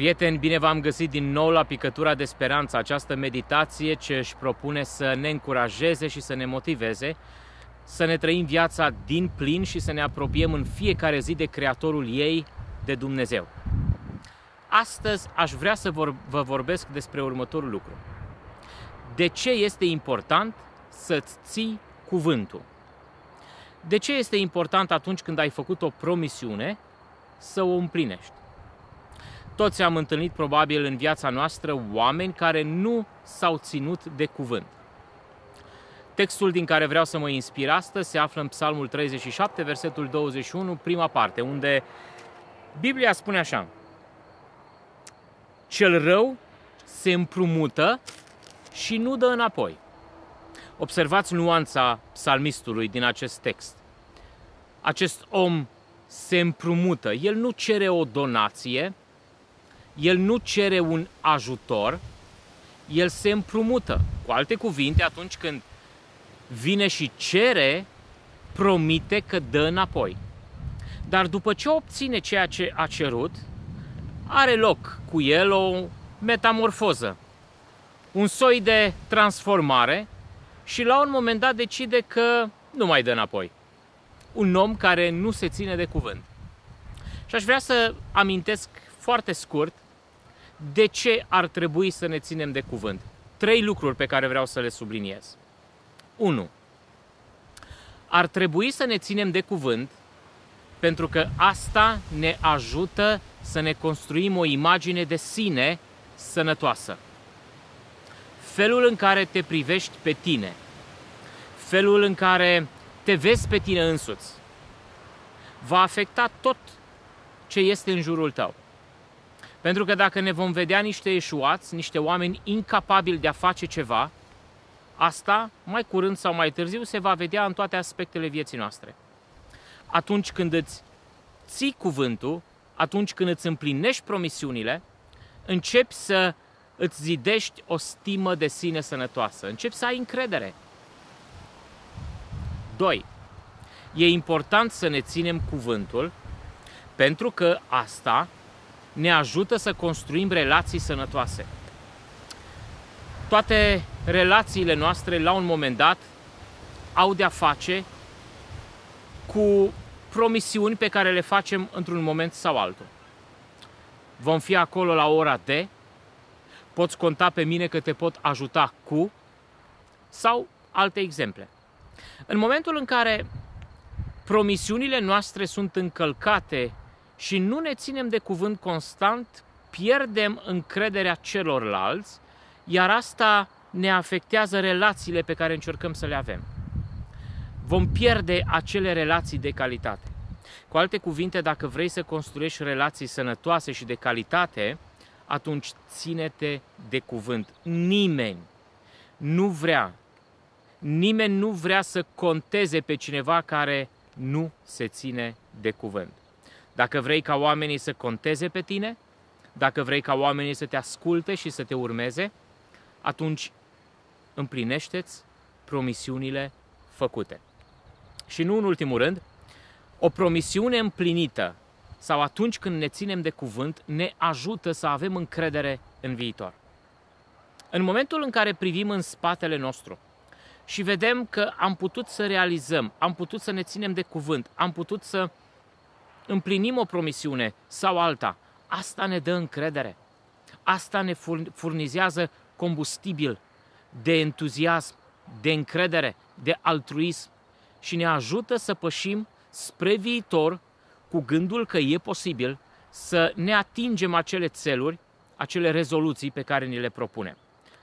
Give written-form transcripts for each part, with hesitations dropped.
Prieteni, bine v-am găsit din nou la Picătura de Speranță, această meditație ce își propune să ne încurajeze și să ne motiveze, să ne trăim viața din plin și să ne apropiem în fiecare zi de Creatorul ei, de Dumnezeu. Astăzi aș vrea să vă vorbesc despre următorul lucru. De ce este important să-ți ții cuvântul? De ce este important atunci când ai făcut o promisiune să o împlinești? Toți am întâlnit probabil în viața noastră oameni care nu s-au ținut de cuvânt. Textul din care vreau să mă inspir astăzi se află în Psalmul 37, versetul 21, prima parte, unde Biblia spune așa: cel rău se împrumută și nu dă înapoi. Observați nuanța psalmistului din acest text. Acest om se împrumută, el nu cere o donație, el nu cere un ajutor, el se împrumută. Cu alte cuvinte, atunci când vine și cere, promite că dă înapoi. Dar după ce obține ceea ce a cerut, are loc cu el o metamorfoză, un soi de transformare și la un moment dat decide că nu mai dă înapoi. Un om care nu se ține de cuvânt. Și aș vrea să amintesc foarte scurt de ce ar trebui să ne ținem de cuvânt. 3 lucruri pe care vreau să le subliniez. 1. Ar trebui să ne ținem de cuvânt pentru că asta ne ajută să ne construim o imagine de sine sănătoasă. Felul în care te privești pe tine, felul în care te vezi pe tine însuți, va afecta tot ce este în jurul tău. Pentru că dacă ne vom vedea niște eșuați, niște oameni incapabili de a face ceva, asta, mai curând sau mai târziu, se va vedea în toate aspectele vieții noastre. Atunci când îți ții cuvântul, atunci când îți împlinești promisiunile, începi să îți zidești o stimă de sine sănătoasă, începi să ai încredere. 2. E important să ne ținem cuvântul pentru că asta ne ajută să construim relații sănătoase. Toate relațiile noastre, la un moment dat, au de-a face cu promisiuni pe care le facem într-un moment sau altul. Vom fi acolo la ora de, poți conta pe mine că te pot ajuta cu, sau alte exemple. În momentul în care promisiunile noastre sunt încălcate și nu ne ținem de cuvânt constant, pierdem încrederea celorlalți, iar asta ne afectează relațiile pe care încercăm să le avem. Vom pierde acele relații de calitate. Cu alte cuvinte, dacă vrei să construiești relații sănătoase și de calitate, atunci ține-te de cuvânt. Nimeni nu vrea să conteze pe cineva care nu se ține de cuvânt. Dacă vrei ca oamenii să conteze pe tine, dacă vrei ca oamenii să te asculte și să te urmeze, atunci împlinește-ți promisiunile făcute. Și nu în ultimul rând, o promisiune împlinită sau atunci când ne ținem de cuvânt ne ajută să avem încredere în viitor. În momentul în care privim în spatele nostru și vedem că am putut să realizăm, am putut să ne ținem de cuvânt, am putut să împlinim o promisiune sau alta, asta ne dă încredere. Asta ne furnizează combustibil de entuziasm, de încredere, de altruism și ne ajută să pășim spre viitor cu gândul că e posibil să ne atingem acele țeluri, acele rezoluții pe care ni le propunem.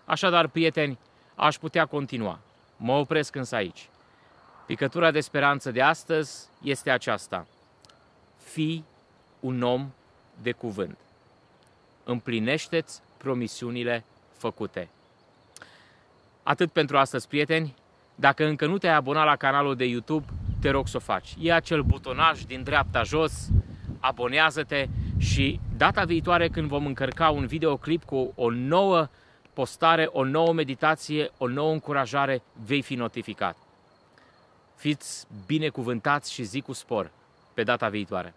Așadar, prieteni, aș putea continua. Mă opresc însă aici. Picătura de speranță de astăzi este aceasta. Fii un om de cuvânt. Împlinește-ți promisiunile făcute. Atât pentru astăzi, prieteni. Dacă încă nu te-ai abonat la canalul de YouTube, te rog să o faci. Ia acel butonaj din dreapta jos, abonează-te și data viitoare când vom încărca un videoclip cu o nouă postare, o nouă meditație, o nouă încurajare, vei fi notificat. Fiți binecuvântați și zi cu spor. Pe data viitoare!